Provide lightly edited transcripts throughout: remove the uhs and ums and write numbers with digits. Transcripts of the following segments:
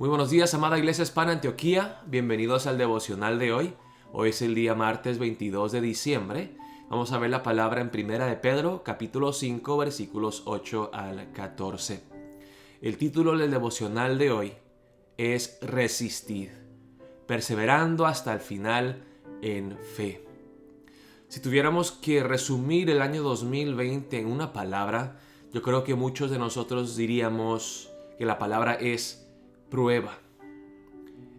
Muy buenos días, amada Iglesia Hispana Antioquía. Bienvenidos al devocional de hoy. Hoy es el día martes 22 de diciembre. Vamos a ver la palabra en Primera de Pedro, capítulo 5, versículos 8 al 14. El título del devocional de hoy es Resistid, perseverando hasta el final en fe. Si tuviéramos que resumir el año 2020 en una palabra, yo creo que muchos de nosotros diríamos que la palabra es prueba,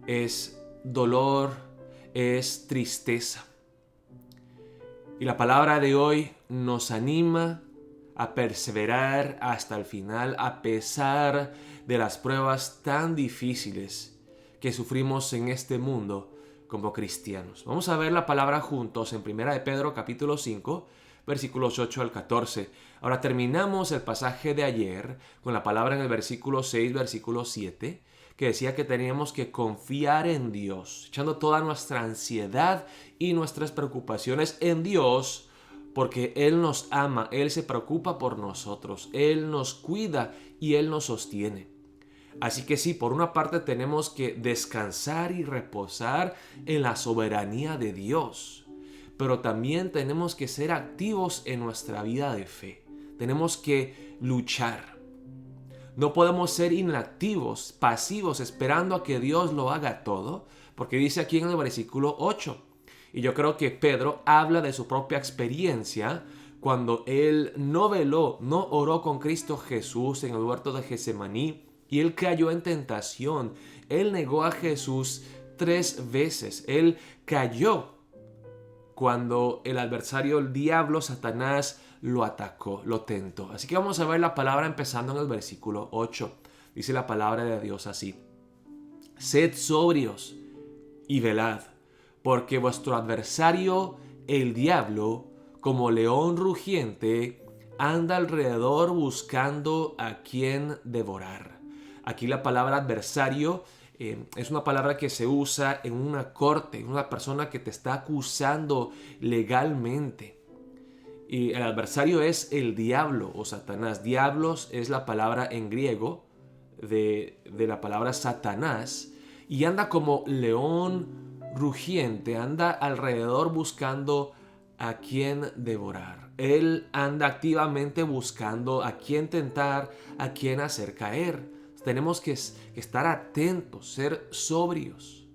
es dolor, es tristeza. Y la palabra de hoy nos anima a perseverar hasta el final a pesar de las pruebas tan difíciles que sufrimos en este mundo como cristianos. Vamos a ver la palabra juntos en Primera de Pedro capítulo 5, versículos 8 al 14. Ahora terminamos el pasaje de ayer con la palabra en el versículo 6, versículo 7, que decía que teníamos que confiar en Dios, echando toda nuestra ansiedad y nuestras preocupaciones en Dios, porque Él nos ama, Él se preocupa por nosotros, Él nos cuida y Él nos sostiene. Así que sí, por una parte tenemos que descansar y reposar en la soberanía de Dios, pero también tenemos que ser activos en nuestra vida de fe. Tenemos que luchar. No podemos ser inactivos, pasivos, esperando a que Dios lo haga todo, porque dice aquí en el versículo 8. Y yo creo que Pedro habla de su propia experiencia cuando él no veló, no oró con Cristo Jesús en el huerto de Getsemaní y él cayó en tentación. Él negó a Jesús 3 veces. Él cayó cuando el adversario, el diablo, Satanás, lo atacó, lo tentó. Así que vamos a ver la palabra empezando en el versículo 8. Dice la palabra de Dios así: Sed sobrios y velad, porque vuestro adversario, el diablo, como león rugiente, anda alrededor buscando a quien devorar. Aquí la palabra adversario es una palabra que se usa en una corte, en una persona que te está acusando legalmente. Y el adversario es el diablo o Satanás. Diablos es la palabra en griego de la palabra Satanás. Y anda como león rugiente, anda alrededor buscando a quien devorar. Él anda activamente buscando a quien tentar, a quien hacer caer. Tenemos que estar atentos, ser sobrios.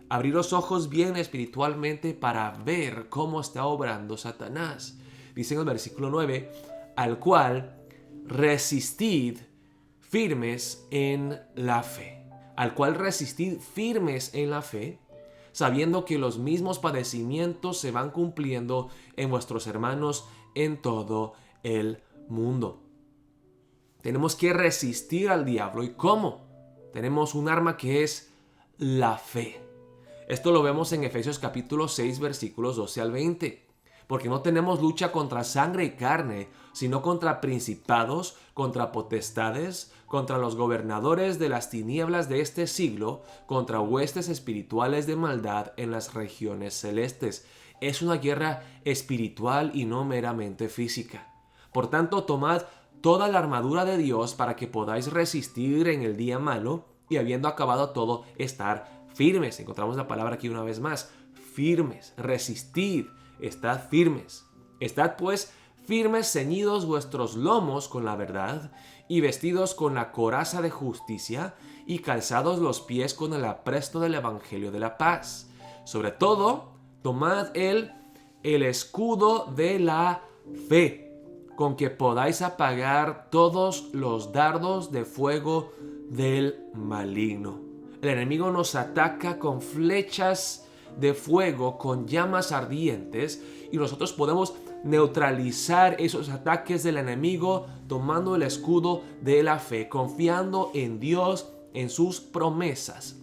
Abrir los ojos bien espiritualmente para ver cómo está obrando Satanás. Dice en el versículo 9, al cual resistid firmes en la fe. Al cual resistid firmes en la fe, sabiendo que los mismos padecimientos se van cumpliendo en vuestros hermanos en todo el mundo. Tenemos que resistir al diablo. ¿Y cómo? Tenemos un arma que es la fe. Esto lo vemos en Efesios capítulo 6, versículos 12 al 20. Porque no tenemos lucha contra sangre y carne, sino contra principados, contra potestades, contra los gobernadores de las tinieblas de este siglo, contra huestes espirituales de maldad en las regiones celestes. Es una guerra espiritual y no meramente física. Por tanto, tomad toda la armadura de Dios para que podáis resistir en el día malo y habiendo acabado todo, estar firmes. Encontramos la palabra aquí una vez más. Firmes, resistid, estad firmes. Estad pues firmes, ceñidos vuestros lomos con la verdad y vestidos con la coraza de justicia y calzados los pies con el apresto del evangelio de la paz. Sobre todo, tomad el escudo de la fe, con que podáis apagar todos los dardos de fuego del maligno. El enemigo nos ataca con flechas de fuego, con llamas ardientes, y nosotros podemos neutralizar esos ataques del enemigo tomando el escudo de la fe, confiando en Dios, en sus promesas.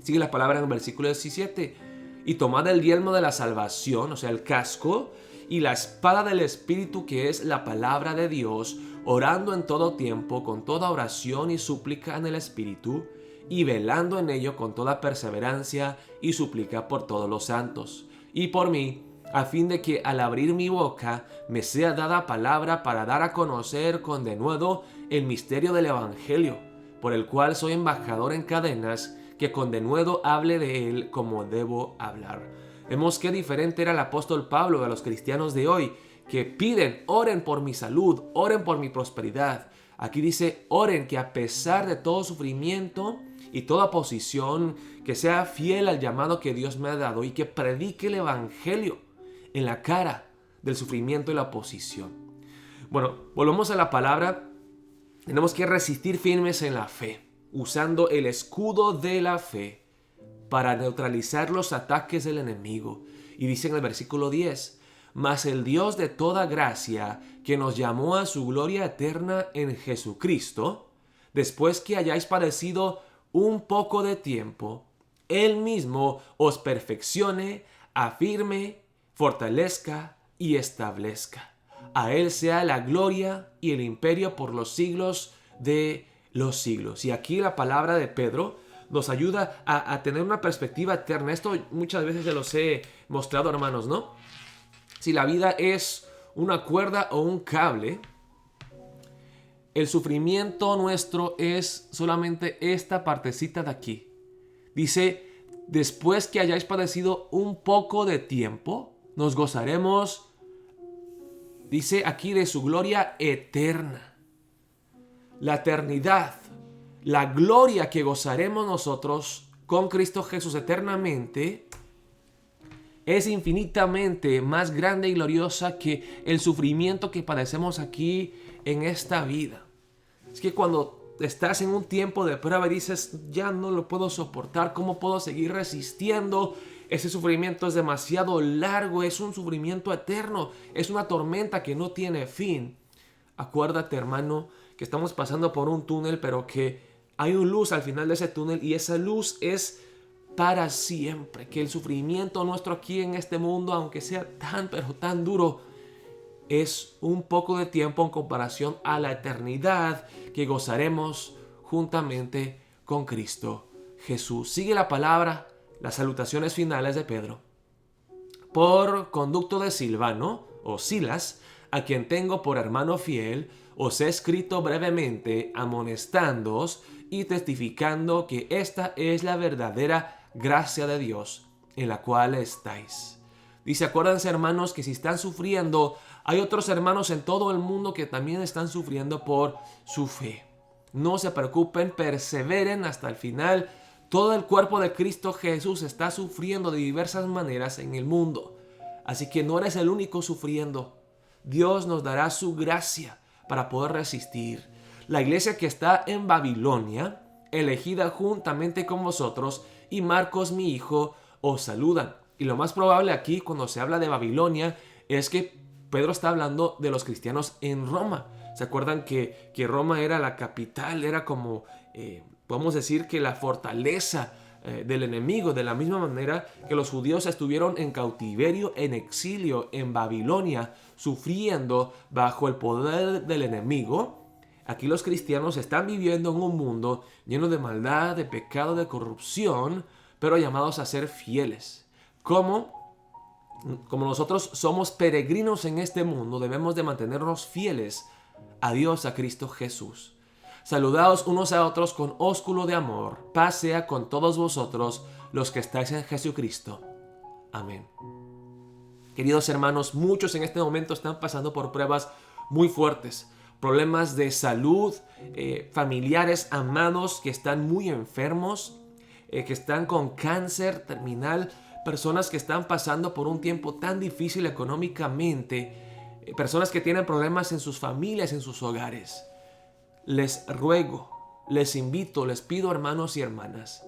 Sigue la palabra en el versículo 17. Y tomad el yelmo de la salvación, o sea, el casco, y la espada del Espíritu, que es la palabra de Dios, orando en todo tiempo, con toda oración y súplica en el Espíritu, y velando en ello con toda perseverancia y súplica por todos los santos, y por mí, a fin de que al abrir mi boca me sea dada palabra para dar a conocer con denuedo el misterio del Evangelio, por el cual soy embajador en cadenas, que con denuedo hable de él como debo hablar. Vemos qué diferente era el apóstol Pablo de los cristianos de hoy, que piden, oren por mi salud, oren por mi prosperidad. Aquí dice, oren que a pesar de todo sufrimiento y toda posición, que sea fiel al llamado que Dios me ha dado y que predique el evangelio en la cara del sufrimiento y la oposición. Bueno, volvemos a la palabra. Tenemos que resistir firmes en la fe, usando el escudo de la fe para neutralizar los ataques del enemigo. Y dice en el versículo 10, mas el Dios de toda gracia, que nos llamó a su gloria eterna en Jesucristo, después que hayáis padecido un poco de tiempo, Él mismo os perfeccione, afirme, fortalezca y establezca. A Él sea la gloria y el imperio por los siglos de los siglos. Y aquí la palabra de Pedro nos ayuda a tener una perspectiva eterna. Esto muchas veces se los he mostrado, hermanos, ¿no? Si la vida es una cuerda o un cable, el sufrimiento nuestro es solamente esta partecita de aquí. Dice, después que hayáis padecido un poco de tiempo, nos gozaremos, dice aquí, de su gloria eterna. La eternidad, la gloria que gozaremos nosotros con Cristo Jesús eternamente, es infinitamente más grande y gloriosa que el sufrimiento que padecemos aquí en esta vida. Es que cuando estás en un tiempo de prueba y dices, ya no lo puedo soportar, ¿cómo puedo seguir resistiendo? Ese sufrimiento es demasiado largo, es un sufrimiento eterno, es una tormenta que no tiene fin. Acuérdate, hermano, que estamos pasando por un túnel, pero que hay una luz al final de ese túnel y esa luz es para siempre. Que el sufrimiento nuestro aquí en este mundo, aunque sea pero tan duro, es un poco de tiempo en comparación a la eternidad que gozaremos juntamente con Cristo Jesús. Sigue la palabra, las salutaciones finales de Pedro. Por conducto de Silvano o Silas, a quien tengo por hermano fiel, os he escrito brevemente amonestándoos y testificando que esta es la verdadera gracia de Dios en la cual estáis. Dice, acuérdense, hermanos, que si están sufriendo, hay otros hermanos en todo el mundo que también están sufriendo por su fe. No se preocupen, perseveren hasta el final. Todo el cuerpo de Cristo Jesús está sufriendo de diversas maneras en el mundo. Así que no eres el único sufriendo. Dios nos dará su gracia para poder resistir. La iglesia que está en Babilonia, elegida juntamente con vosotros, y Marcos, mi hijo, os saludan. Y lo más probable aquí, cuando se habla de Babilonia, es que Pedro está hablando de los cristianos en Roma. ¿Se acuerdan que Roma era la capital? Era como, podemos decir que la fortaleza del enemigo. De la misma manera que los judíos estuvieron en cautiverio, en exilio, en Babilonia, sufriendo bajo el poder del enemigo. Aquí los cristianos están viviendo en un mundo lleno de maldad, de pecado, de corrupción, pero llamados a ser fieles. Como nosotros somos peregrinos en este mundo, debemos de mantenernos fieles a Dios, a Cristo Jesús. Saludaos unos a otros con ósculo de amor. Paz sea con todos vosotros los que estáis en Jesucristo. Amén. Queridos hermanos, muchos en este momento están pasando por pruebas muy fuertes. Problemas de salud, familiares amados que están muy enfermos, que están con cáncer terminal, personas que están pasando por un tiempo tan difícil económicamente, personas que tienen problemas en sus familias, en sus hogares. Les ruego, les invito, les pido, hermanos y hermanas,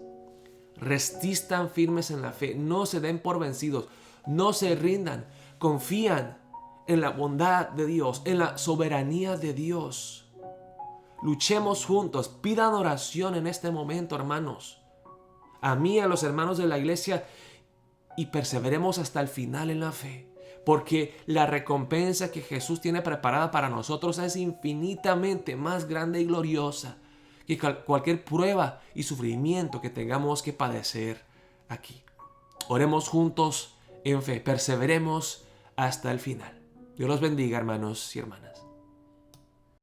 resistan firmes en la fe, no se den por vencidos, no se rindan, confían en la bondad de Dios, en la soberanía de Dios. Luchemos juntos, pidan oración en este momento, hermanos. A mí, a los hermanos de la iglesia, y perseveremos hasta el final en la fe, porque la recompensa que Jesús tiene preparada para nosotros es infinitamente más grande y gloriosa que cualquier prueba y sufrimiento que tengamos que padecer aquí. Oremos juntos en fe, perseveremos hasta el final. Dios los bendiga, hermanos y hermanas.